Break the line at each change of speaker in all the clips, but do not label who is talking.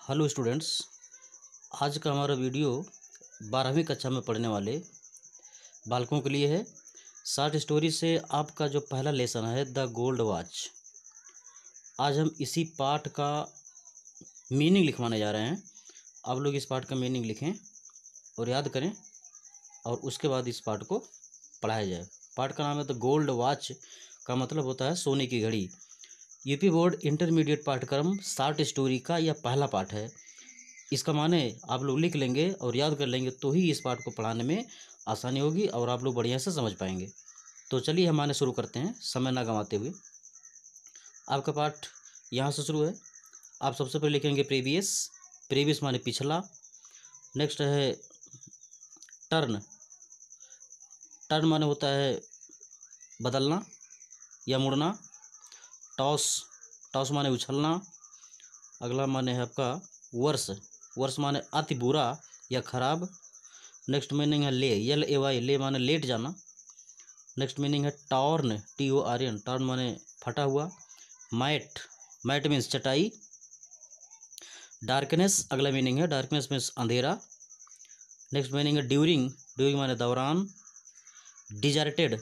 Hello students, आज का हमारा वीडियो 12वीं कक्षा में पढ़ने वाले बालकों के लिए है। शॉर्ट स्टोरी से आपका जो पहला लेसन है द गोल्ड वॉच। आज हम इसी पाठ का मीनिंग लिखवाने जा रहे हैं। आप लोग इस पाठ का मीनिंग लिखें और याद करें और उसके बाद इस पाठ को पढ़ाया जाए। पाठ का नाम है द गोल्ड वॉच, का मतलब होता है सोने की घड़ी। यूपी बोर्ड इंटरमीडिएट पाठ्यक्रम शॉर्ट स्टोरी का यह पहला पाठ है। इसका माने आप लोग लिख लेंगे और याद कर लेंगे तो ही इस पाठ को पढ़ाने में आसानी होगी और आप लोग बढ़िया से समझ पाएंगे। तो चलिए हम आने शुरू करते हैं समय ना गंवाते हुए। आपका पाठ यहाँ से शुरू है। आप सबसे पहले लिखेंगे प्रीवियस। प्रीवियस माने पिछला। नेक्स्ट है टर्न। टर्न माने होता है बदलना या मुड़ना। टॉस। टॉस माने उछलना। अगला माने है आपका वर्ष। वर्ष माने अति बुरा या खराब। नेक्स्ट मीनिंग है ले, यल ए वाई, ले माने लेट जाना। नेक्स्ट मीनिंग है टॉर्न, TORN, टॉर्न माने फटा हुआ। मैट, मैट मीन्स चटाई। डार्कनेस अगला मीनिंग है, डार्कनेस मीन्स अंधेरा। नेक्स्ट मीनिंग है ड्यूरिंग, ड्यूरिंग माने दौरान। डिजर्टेड,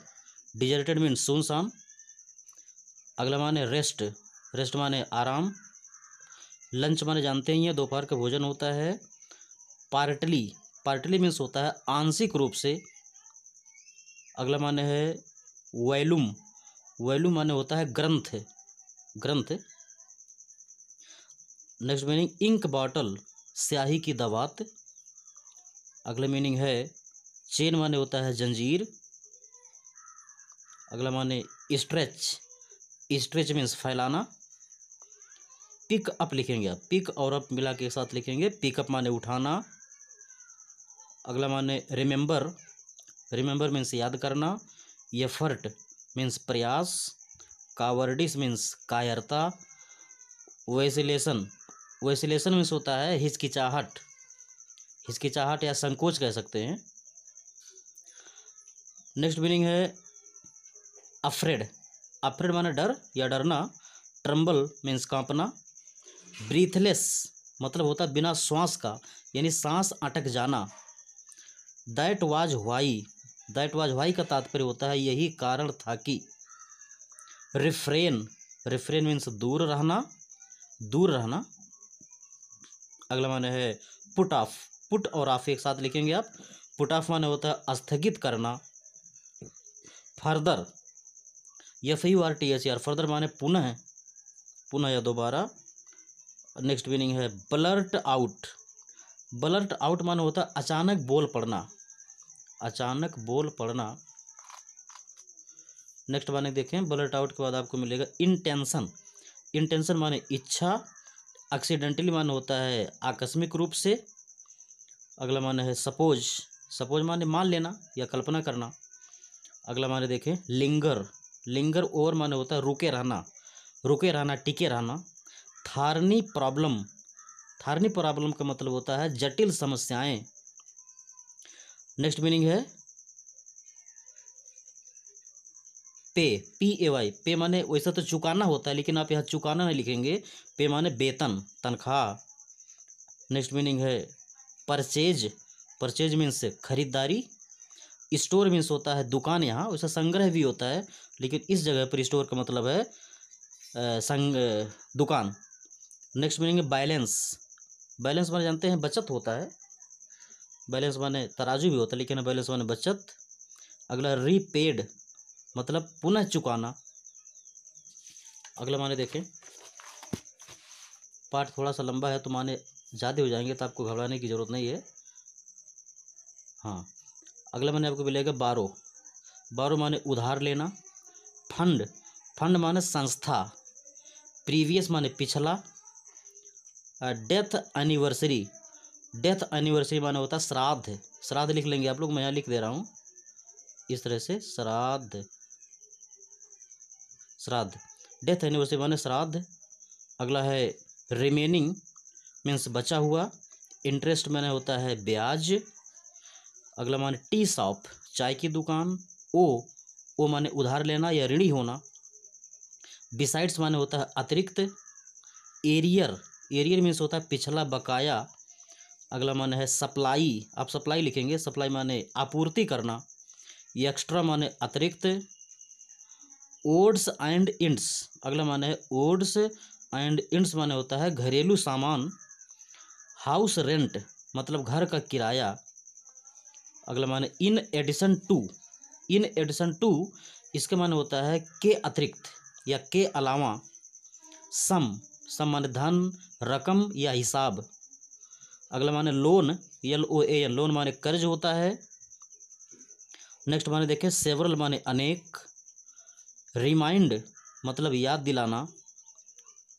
डिजर्टेड मीन्स सुनसान। अगला माने रेस्ट, रेस्ट माने आराम। लंच माने जानते ही हैं दोपहर का भोजन होता है। पार्टली, पार्टली मीन्स होता है आंशिक रूप से। अगला माने है वैलूम, वैलूम माने होता है ग्रंथ, ग्रंथ। नेक्स्ट मीनिंग इंक बॉटल, स्याही की दवात। अगला मीनिंग है चेन माने होता है जंजीर। अगला माने स्ट्रेच, स्ट्रेच मीन्स फैलाना। पिक अप लिखेंगे आप, पिक और अप मिला के साथ लिखेंगे। पिकअप माने उठाना। अगला माने रिमेंबर, रिमेंबर मीन्स याद करना। एफर्ट मीन्स प्रयास। कावर्डिस मीन्स कायरता। वैसिलेशन, वैसिलेशन मीन्स होता है हिचकिचाहट, हिचकिचाहट या संकोच कह सकते हैं। नेक्स्ट मीनिंग है अफ्रेड, अफ्रेड माने डर या डरना। Tremble means कांपना। ब्रीथलेस मतलब होता है बिना श्वास का, यानी सांस अटक जाना। That was why, that was why का तात्पर्य होता है यही कारण था कि। रिफ्रेन, रिफ्रेन मीन्स दूर रहना, दूर रहना। अगला माने है पुट ऑफ, पुट और ऑफ एक साथ लिखेंगे आप। पुट ऑफ माने होता है स्थगित करना। फर्दर, FURTHER, फर्दर माने पुनः, पुनः या दोबारा। नेक्स्ट मीनिंग है ब्लर्ट आउट, ब्लर्ट आउट माने होता है अचानक बोल पड़ना, अचानक बोल पड़ना। नेक्स्ट माने देखें, ब्लर्ट आउट के बाद आपको मिलेगा इंटेंशन। इंटेंशन माने इच्छा। एक्सीडेंटली माने होता है आकस्मिक रूप से। अगला माने है सपोज, सपोज माने मान लेना या कल्पना करना। अगला माने देखें लिंगर, लिंगर ओवर माने होता है रुके रहना, रुके रहना, टिके रहना। थार्नी प्रॉब्लम, थार्नी प्रॉब्लम का मतलब होता है जटिल समस्याएं। नेक्स्ट मीनिंग है पे, PAY, पे माने वैसा तो चुकाना होता है लेकिन आप यहाँ चुकाना नहीं लिखेंगे। पे माने वेतन, तनख्वाह। नेक्स्ट मीनिंग है परचेज, परचेज मीन्स खरीदारी। स्टोर मीन्स होता है दुकान, यहाँ वैसा संग्रह भी होता है लेकिन इस जगह पर स्टोर का मतलब है दुकान। नेक्स्ट मीनिंग है बैलेंस, बैलेंस माने जानते हैं बचत होता है। बैलेंस माने तराजू भी होता है लेकिन बैलेंस माने बचत। अगला रीपेड मतलब पुनः चुकाना। अगला माने देखें, पाठ थोड़ा सा लंबा है तो माने ज़्यादा हो जाएंगे तो आपको घबराने की ज़रूरत नहीं है। हाँ, अगला माने आपको मिलेगा बारो, बारो माने उधार लेना। फंड, फंड माने संस्था। प्रीवियस माने पिछला। डेथ एनिवर्सरी, डेथ एनिवर्सरी माने होता है श्राद्ध, श्राद्ध लिख लेंगे आप लोग, मैं यहाँ लिख दे रहा हूँ इस तरह से, श्राद्ध, श्राद्ध। डेथ एनिवर्सरी माने श्राद्ध। अगला है रिमेनिंग मीन्स बचा हुआ। इंटरेस्ट माने होता है ब्याज। अगला माने टी शॉप, चाय की दुकान। ओ माने उधार लेना या ऋणी होना। बिसाइड्स माने होता है अतिरिक्त। एरियर, एरियर मीन्स होता है पिछला बकाया। अगला माने है सप्लाई, आप सप्लाई लिखेंगे, सप्लाई माने आपूर्ति करना। एक्स्ट्रा माने अतिरिक्त। ओड्स एंड इंड्स, अगला माने है ओड्स एंड इंड्स माने होता है घरेलू सामान। हाउस रेंट मतलब घर का किराया। अगला माने in addition to, in addition to इसके माने होता है के अतिरिक्त या के अलावा। सम, सम माने धन, रकम या हिसाब। अगला माने लोन, LOAN, लोन माने कर्ज होता है। नेक्स्ट माने देखें सेवरल माने अनेक। रिमाइंड मतलब याद दिलाना।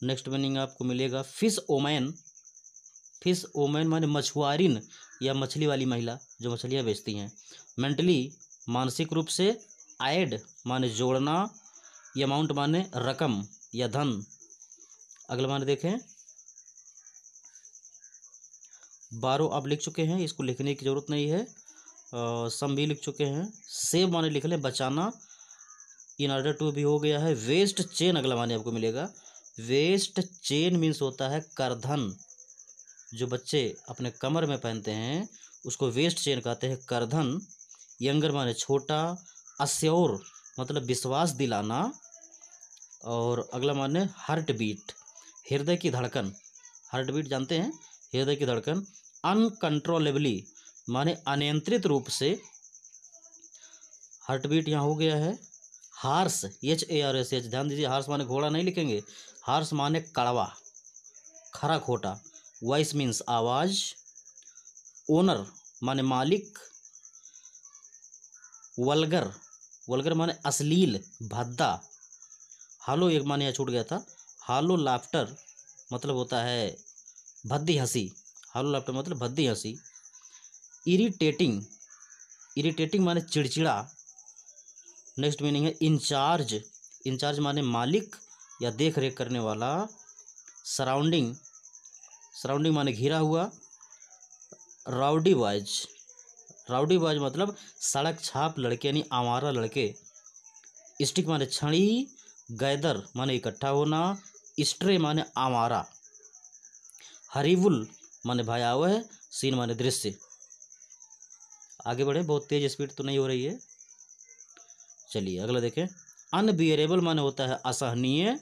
नेक्स्ट मीनिंग आपको मिलेगा फिश ओमैन, फिश ओमैन माने मछुआरिन या मछली वाली महिला जो मछलियाँ बेचती हैं। मेंटली मानसिक रूप से। ऐड माने जोड़ना। अमाउंट माने रकम या धन। अगला माने देखें 12 आप लिख चुके हैं, इसको लिखने की ज़रूरत नहीं है। सम भी लिख चुके हैं। सेव माने लिख लें बचाना। इन ऑर्डर टू भी हो गया है। वेस्ट चेन अगला माने आपको मिलेगा। वेस्ट चेन मीन्स होता है करधन, जो बच्चे अपने कमर में पहनते हैं उसको वेस्ट चेन कहते हैं, करधन। यंगर माने छोटा। अश्योर मतलब विश्वास दिलाना। और अगला माने हार्ट बीट, हृदय की धड़कन। हार्ट बीट जानते हैं, हृदय की धड़कन। अनकंट्रोलेबली माने अनियंत्रित रूप से। हार्ट बीट यहाँ हो गया है। हार्स, HARSH, ध्यान दीजिए, हार्स माने घोड़ा नहीं लिखेंगे, हार्स माने कड़वा, खरा खोटा। वॉइस मीन्स आवाज। ओनर माने मालिक। वल्गर, वल्गर माने अश्लील, भद्दा। हालो एक माने यहाँ छूट गया था। हालो लाफ्टर मतलब होता है भद्दी हंसी। हालो लाफ्टर मतलब भद्दी हंसी। इरिटेटिंग, इरिटेटिंग माने चिड़चिड़ा। नेक्स्ट मीनिंग है इंचार्ज, इंचार्ज माने मालिक या देख रेख करने वाला। सराउंडिंग, सराउंडिंग माने घिरा हुआ। राउडी बॉयज, राउडी बॉयज मतलब सड़क छाप लड़के यानी आवारा लड़के। स्टिक माने छड़ी। गैदर माने इकट्ठा होना। स्ट्रे माने आवारा। हरीबुल माने भयावह। सीन माने दृश्य। आगे बढ़े, बहुत तेज स्पीड तो नहीं हो रही है। चलिए अगला देखें। अनबियरेबल माने होता है असहनीय।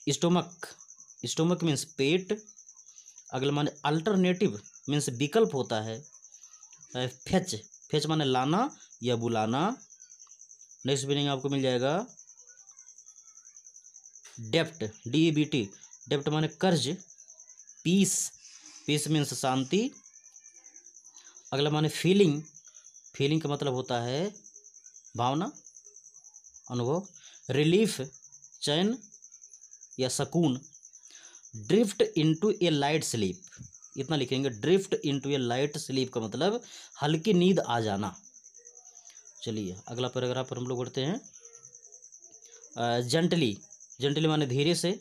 स्टोमक, स्टोमक मीन्स पेट। अगला माने अल्टरनेटिव मीन्स विकल्प होता है। फेच, फेच माने लाना या बुलाना। नेक्स्ट मीनिंग आपको मिल जाएगा डेप्ट, DEBT, डेप्ट माने कर्ज। पीस, पीस मीन्स शांति। अगला माने फीलिंग, फीलिंग का मतलब होता है भावना, अनुभव। रिलीफ चैन या सुकून। ड्रिफ्ट इनटू ए लाइट स्लीप, इतना लिखेंगे, ड्रिफ्ट इनटू ए लाइट स्लीप का मतलब हल्की नींद आ जाना। चलिए अगला पैराग्राफ पर हम लोग बढ़ते हैं। जेंटली, जेंटली माने धीरे से।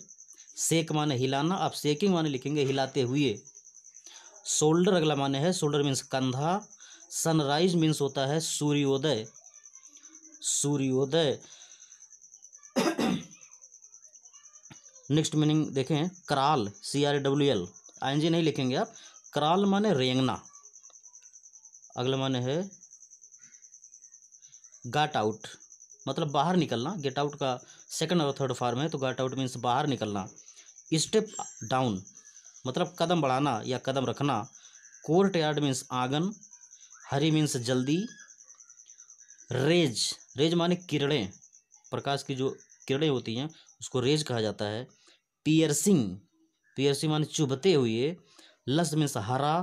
शेक माने हिलाना, आप शेकिंग माने लिखेंगे हिलाते हुए। शोल्डर अगला माने है, शोल्डर मीन्स कंधा। सनराइज मीन्स होता है सूर्योदय, सूर्योदय। नेक्स्ट मीनिंग देखें कराल, CRAWL, ING नहीं लिखेंगे आप। कराल माने रेंगना। अगला माने है गाट आउट मतलब बाहर निकलना। गेट आउट का सेकंड और थर्ड फॉर्म है, तो गाट आउट मीन्स बाहर निकलना। स्टेप डाउन मतलब कदम बढ़ाना या कदम रखना। कोर्ट यार्ड मीन्स आंगन। हरी मीन्स जल्दी। रेज, रेज माने किरणें, प्रकाश की जो किरणें होती हैं उसको रेज कहा जाता है। पियर्सिंग, पियर्सिंग माने चुभते हुए। लस मीन्स हरा।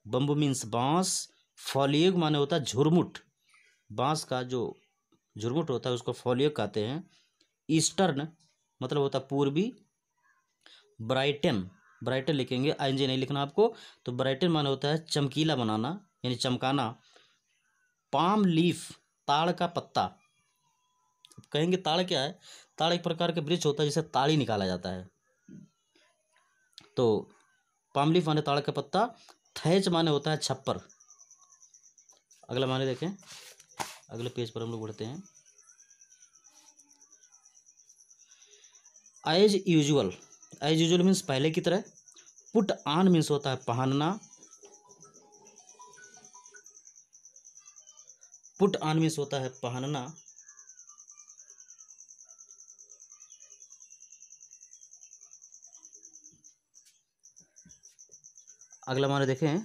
बम्बू मीन्स बांस। फॉलिएग माने होता है झुरमुट, बांस का जो झुरमुट होता है उसको फॉलिएग कहते हैं। ईस्टर्न मतलब होता है पूर्वी। ब्राइटन, ब्राइटन लिखेंगे, ING नहीं लिखना आपको। तो ब्राइटन माने होता है चमकीला बनाना यानी चमकाना। पाम लीफ, ताड़ का पत्ता। कहेंगे ताड़ क्या है, ताड़ एक प्रकार के वृक्ष होता है जिसे ताड़ी निकाला जाता है। तो पाम लीफ माने ताड़ का पत्ता। थैच माने होता है छप्पर। अगला माने देखें, अगले पेज पर हम लोग बढ़ते हैं। As usual, as usual means पहले की तरह। पुट ऑन मीन्स होता है पहनना, पुट ऑन मीन्स होता है पहनना। अगला माने देखें,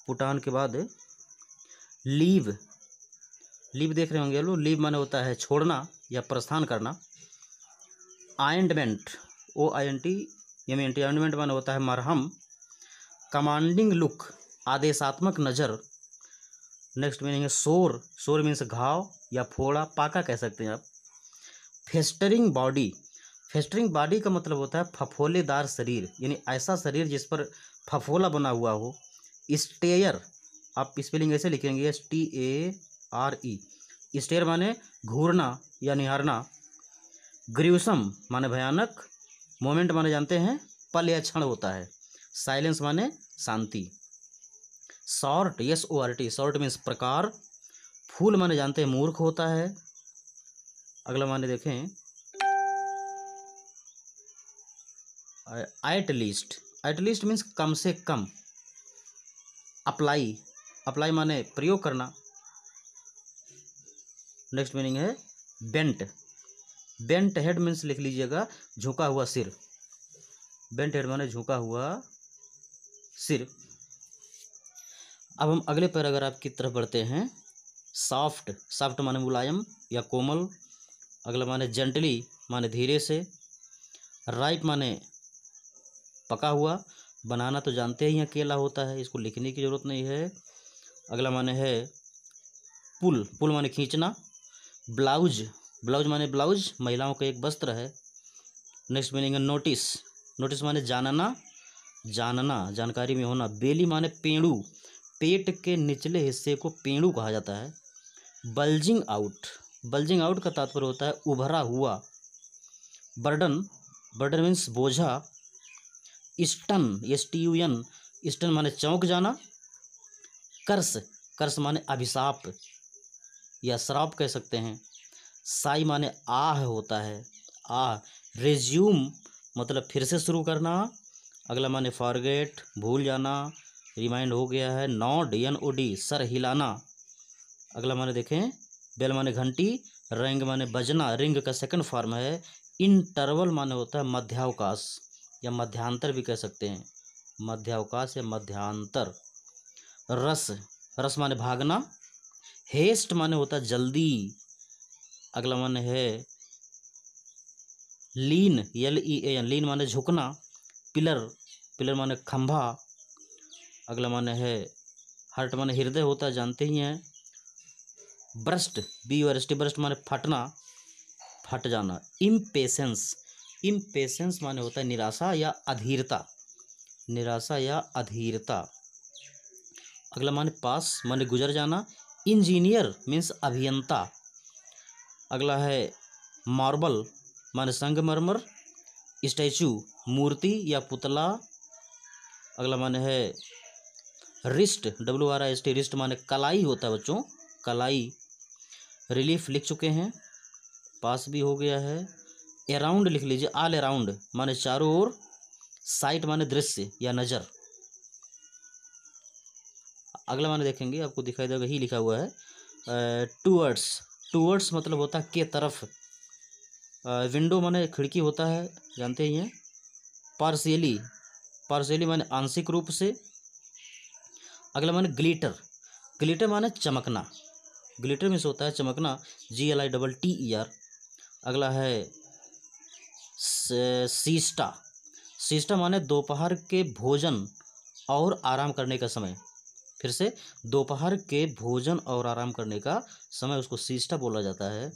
पुट ऑन के बाद लीव, लीव देख रहे होंगे लोग, लीव माने होता है छोड़ना या प्रस्थान करना। आइंटमेंट, OINTMENT, आइंटमेंट माने होता है मरहम। कमांडिंग लुक, आदेशात्मक नज़र। नेक्स्ट मीनिंग है सोर, सोर मीन्स घाव या फोड़ा, पाका कह सकते हैं आप। फेस्टरिंग बॉडी, फेस्टरिंग बॉडी का मतलब होता है फफोलेदार शरीर, यानी ऐसा शरीर जिस पर फफोला बना हुआ हो। स्टेयर, आप स्पेलिंग ऐसे लिखेंगे STARE, स्टेयर माने घूरना या निहारना। ग्रीवसम माने भयानक। मोमेंट माने जानते हैं पल या क्षण होता है। साइलेंस माने शांति। शॉर्ट, SORT, शॉर्ट मीन्स प्रकार। फूल माने जानते हैं मूर्ख होता है। अगला माने देखें, at least, at least means कम से कम। अप्लाई, अप्लाई माने प्रयोग करना। नेक्स्ट मीनिंग है बेंट, बेंट हेड मीन्स लिख लीजिएगा झुका हुआ सिर, बेंट हेड माने झुका हुआ सिर। अब हम अगले पैराग्राफ की तरफ बढ़ते हैं। सॉफ्ट, सॉफ्ट माने मुलायम या कोमल। अगला माने जेंटली माने धीरे से। राइप माने पका हुआ। बनाना तो जानते ही हैं केला होता है, इसको लिखने की ज़रूरत नहीं है। अगला माने है पुल, पुल माने खींचना। ब्लाउज, ब्लाउज माने ब्लाउज महिलाओं का एक वस्त्र है। नेक्स्ट मीनिंग है नोटिस, नोटिस माने जानना, जानना जानकारी में होना। बेली माने पेड़ू, पेट के निचले हिस्से को पेड़ू कहा जाता है। बल्जिंग आउट, बल्जिंग आउट का तात्पर्य होता है उभरा हुआ। बर्डन, बर्डन मीन्स बोझा। स्टन, STUN, स्टन माने चौंक जाना। कर्स, कर्स माने अभिशाप या श्राप कह सकते हैं। साई माने आह होता है, आह। रेज्यूम मतलब फिर से शुरू करना। अगला माने फॉरगेट, भूल जाना, रिमाइंड हो गया है। नॉड, NOD, सर हिलाना। अगला माने देखें, बेल माने घंटी। रिंग माने बजना, रिंग का सेकंड फॉर्म है। इंटरवल माने होता है मध्यावकाश या मध्यांतर भी कह सकते हैं, मध्यावकाश या मध्यांतर। रस, रस माने भागना। हेस्ट माने होता है जल्दी। अगला माने है लीन, LEAN, लीन माने झुकना। पिलर, पिलर माने खंभा। अगला माने है हार्ट माने हृदय होता है, जानते ही हैं। ब्रस्ट, BURST, ब्रस्ट माने फटना, फट जाना। इम्पेशेंस, इम्पेशेंस माने होता है निराशा या अधीरता, निराशा या अधीरता। अगला माने पास माने गुजर जाना। इंजीनियर मीन्स अभियंता। अगला है मार्बल माने संगमरमर। स्टैचू मूर्ति या पुतला। अगला माने है रिस्ट, WRIST, रिस्ट माने कलाई होता है बच्चों, कलाई। रिलीफ लिख चुके हैं, पास भी हो गया है। अराउंड लिख लीजिए, ऑल अराउंड माने चारों ओर। साइट माने दृश्य या नज़र। अगला माने देखेंगे, आपको दिखाई देगा ही लिखा हुआ है टूवर्ड्स, टूवर्ड्स मतलब होता है के तरफ। विंडो माने खिड़की होता है, जानते ही हैं। पार्शियली, पार्शियली माने आंशिक रूप से। अगला माने ग्लिटर, ग्लिटर माने चमकना, ग्लिटर मीन्स होता है चमकना, GLITTER। अगला है सीस्टा, सीस्टा माने दोपहर के भोजन और आराम करने का समय। फिर से, दोपहर के भोजन और आराम करने का समय, उसको सीस्टा बोला जाता है।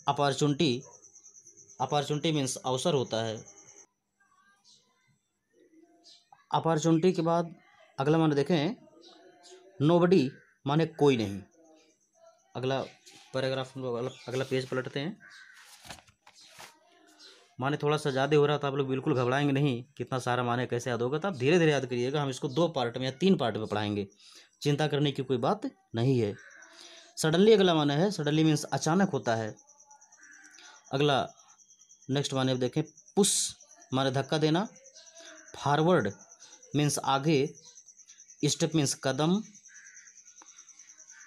अपॉर्चुनिटी, अपॉर्चुनिटी मीन्स अवसर होता है। अपॉर्चुनिटी के बाद अगला माने देखें, नोबडी माने कोई नहीं। अगला पैराग्राफ, अगला पेज पलटते हैं। माने थोड़ा सा ज़्यादा हो रहा तो आप लोग बिल्कुल घबराएंगे नहीं, कितना सारा माने कैसे याद होगा, तो आप धीरे धीरे याद करिएगा। हम इसको 2 पार्ट में या 3 पार्ट में पढ़ाएंगे, चिंता करने की कोई बात नहीं है। सडनली अगला माने है, सडनली मीन्स अचानक होता है। अगला नेक्स्ट माने देखें, पुश माने धक्का देना। फॉरवर्ड मीन्स आगे, स्टेप मीन्स कदम,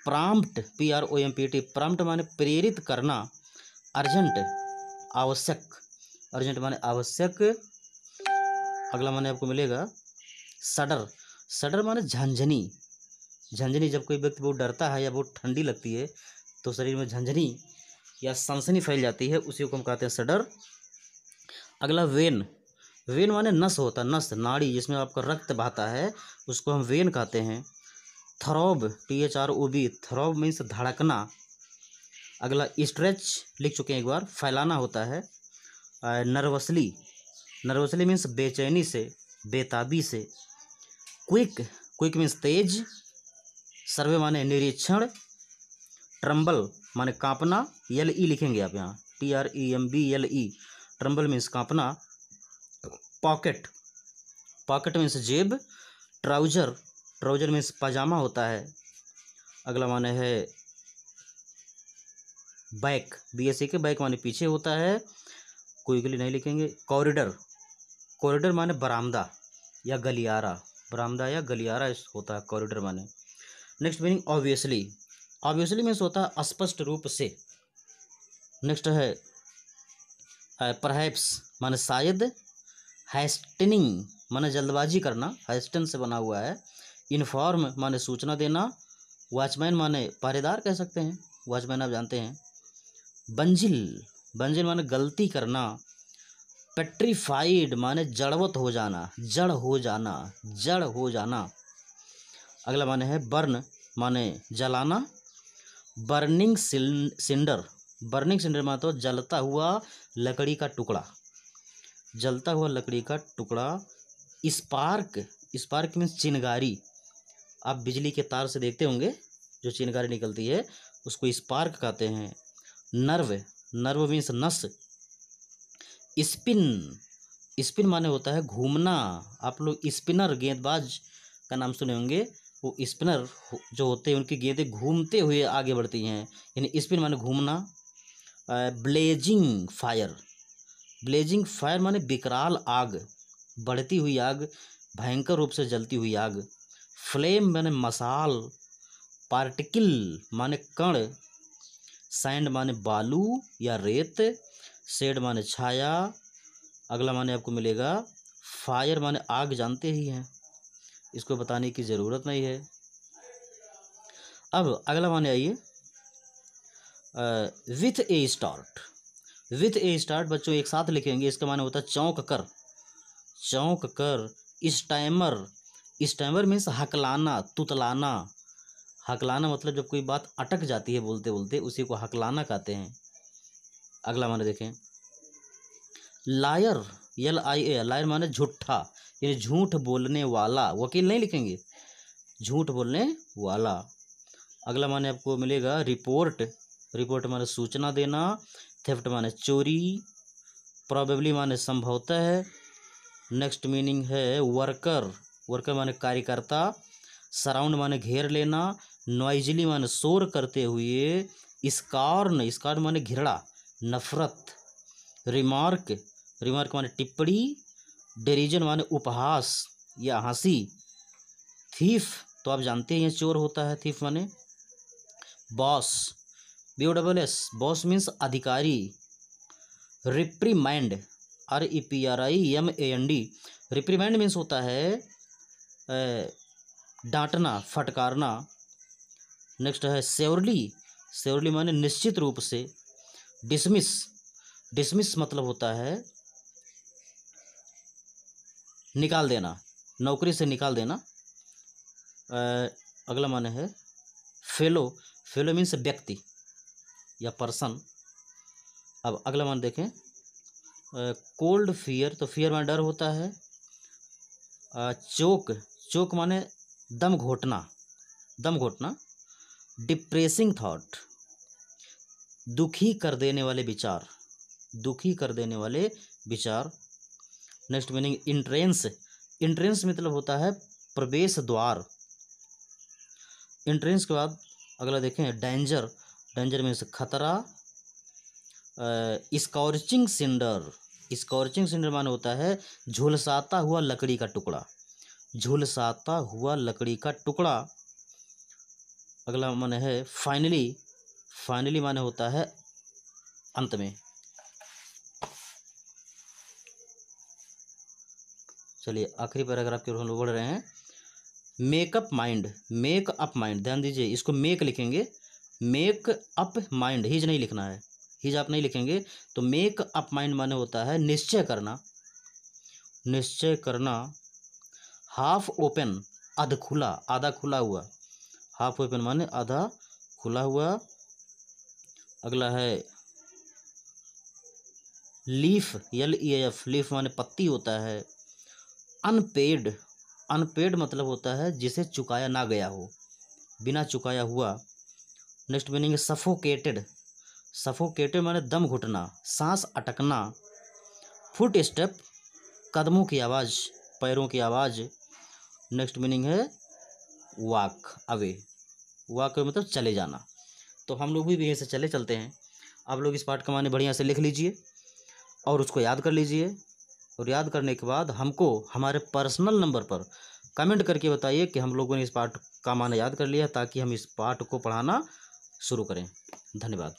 प्रॉम्प्ट PROMPT प्रॉम्प्ट माने प्रेरित करना, अर्जेंट आवश्यक, अर्जेंट माने आवश्यक। अगला माने आपको मिलेगा सडर, सडर माने झंझनी, झंझनी जब कोई व्यक्ति बहुत डरता है या बहुत ठंडी लगती है तो शरीर में झंझनी या सनसनी फैल जाती है, उसी को हम कहते हैं सडर। अगला वेन, वेन माने नस होता है, नस नाड़ी जिसमें आपका रक्त बहता है उसको हम वेन कहते हैं। थ्रोब THROB थ्रोब मीन्स धड़कना। अगला स्ट्रेच लिख चुके हैं एक बार, फैलाना होता है। नर्वसली, नर्वसली मीन्स बेचैनी से, बेताबी से। क्विक, क्विक मीन्स तेज। सर्वे माने निरीक्षण। ट्रम्बल माने कांपना, LE लिखेंगे आप यहाँ, TREMBLE ट्रम्बल मीन्स कांपना। पॉकेट, पॉकेट मीन्स जेब। ट्राउजर, ट्राउजर मीन्स पजामा होता है। अगला माने है बैक, BSC के बैक माने पीछे होता है, कोई के लिए नहीं लिखेंगे। कॉरिडोर, कॉरिडोर माने बरामदा या गलियारा, बरामदा या गलियारा होता है कॉरिडोर माने। Next meaning obviously, obviously means होता है स्पष्ट रूप से। नेक्स्ट है परहैप्स माने शायद। हैस्टनिंग माने जल्दबाजी करना, हैस्टन से बना हुआ है। इन्फॉर्म माने सूचना देना। वॉचमैन माने पहरेदार कह सकते हैं, वॉचमैन आप जानते हैं। बंजिल, बंजिल माने गलती करना। पेट्रीफाइड माने जड़वत हो जाना, जड़ हो जाना, जड़ हो जाना। अगला माने है बर्न माने जलाना। बर्निंग सिंडर, बर्निंग सिंडर माने तो जलता हुआ लकड़ी का टुकड़ा, जलता हुआ लकड़ी का टुकड़ा। स्पार्क, स्पार्क मीन्स चिंगारी, आप बिजली के तार से देखते होंगे जो चिंगारी निकलती है उसको स्पार्क कहते हैं। नर्व, नर्व मीन्स नस। स्पिन, स्पिन माने होता है घूमना, आप लोग स्पिनर गेंदबाज का नाम सुने होंगे, वो स्पिनर जो होते हैं उनकी गेंदें घूमते हुए आगे बढ़ती हैं, यानी स्पिन माने घूमना। ब्लेजिंग फायर, ब्लेजिंग फायर माने विकराल आग, बढ़ती हुई आग, भयंकर रूप से जलती हुई आग। फ्लेम माने मसाल। पार्टिकल माने कण। सैंड माने बालू या रेत। शेड माने छाया। अगला माने आपको मिलेगा फायर माने आग, जानते ही हैं, इसको बताने की ज़रूरत नहीं है। अब अगला माने आइए with A start, with A start बच्चों एक साथ लिखेंगे, इसका माने होता है चौंक कर, चौंक कर। स्टैमर, स्टैमर मीन्स हकलाना, तुतलाना, हकलाना मतलब जब कोई बात अटक जाती है बोलते बोलते उसी को हकलाना कहते हैं। अगला माने देखें लायर, LIA लायर माने झूठा, यानी झूठ बोलने वाला, वकील नहीं लिखेंगे, झूठ बोलने वाला। अगला माने आपको मिलेगा रिपोर्ट, रिपोर्ट माने सूचना देना। थेफ्ट माने चोरी। प्रोबेबली माने संभवतः है। नेक्स्ट मीनिंग है वर्कर, वर्कर माने कार्यकर्ता। सराउंड माने घेर लेना। नॉइजली माने शोर करते हुए। स्कॉर्न, स्कॉर्न माने घिरड़ा, नफरत। रिमार्क, रिमार्क माने टिप्पणी। डेरिजन माने उपहास या हंसी। थीफ तो आप जानते हैं चोर होता है, थीफ माने। बॉस, BOSS बॉस मीन्स अधिकारी। रिप्रीमैंड, REPRIMAND रिप्रीमैंड मीन्स होता है डांटना, फटकारना। नेक्स्ट है श्योरली, श्योरली माने निश्चित रूप से। डिसमिस, डिसमिस मतलब होता है निकाल देना, नौकरी से निकाल देना। अगला माने है फेलो, फेलो मीन्स व्यक्ति या पर्सन। अब अगला मान देखें कोल्ड फियर, तो फियर माने डर होता है। चोक, चोक माने दम घोटना, दम घोटना। डिप्रेसिंग थॉट, दुखी कर देने वाले विचार, दुखी कर देने वाले विचार। नेक्स्ट मीनिंग इंट्रेंस, इंट्रेंस मतलब होता है प्रवेश द्वार। इंट्रेंस के बाद अगला देखें डेंजर, डेंजर मीन्स खतरा। स्कॉर्चिंग सिंडर, स्कॉर्चिंग सिंडर माने होता है झुलसाता हुआ लकड़ी का टुकड़ा, झुलसाता हुआ लकड़ी का टुकड़ा। अगला माने है फाइनली। फाइनली माने होता है अंत में। चलिए आखिरी पैराग्राफ की ओर हम लोग बढ़ रहे हैं। Makeup mind, make up mind, ध्यान दीजिए इसको मेक लिखेंगे, मेक अप माइंड, हिज नहीं लिखना है, हिज आप नहीं लिखेंगे। तो मेक अप माइंड माने होता है निश्चय करना, निश्चय करना। हाफ ओपन, अध खुला, आधा खुला हुआ, हाफ ओपन माने आधा खुला हुआ। अगला है लीफ, LEAF, लीफ माने पत्ती होता है। अनपेड, अनपेड मतलब होता है जिसे चुकाया ना गया हो, बिना चुकाया हुआ। नेक्स्ट मीनिंग है सफोकेटेड, सफोकेटेड माने दम घुटना, सांस अटकना। फुट स्टेप, कदमों की आवाज़, पैरों की आवाज़। नेक्स्ट मीनिंग है वॉक अवे, वॉक अवे मतलब चले जाना। तो हम लोग भी यहीं से चलते हैं। आप लोग इस पाठ का माने बढ़िया से लिख लीजिए और उसको याद कर लीजिए, और याद करने के बाद हमको हमारे पर्सनल नंबर पर कमेंट करके बताइए कि हम लोगों ने इस पाठ का माने याद कर लिया, ताकि हम इस पाठ को पढ़ाना शुरू करें। धन्यवाद।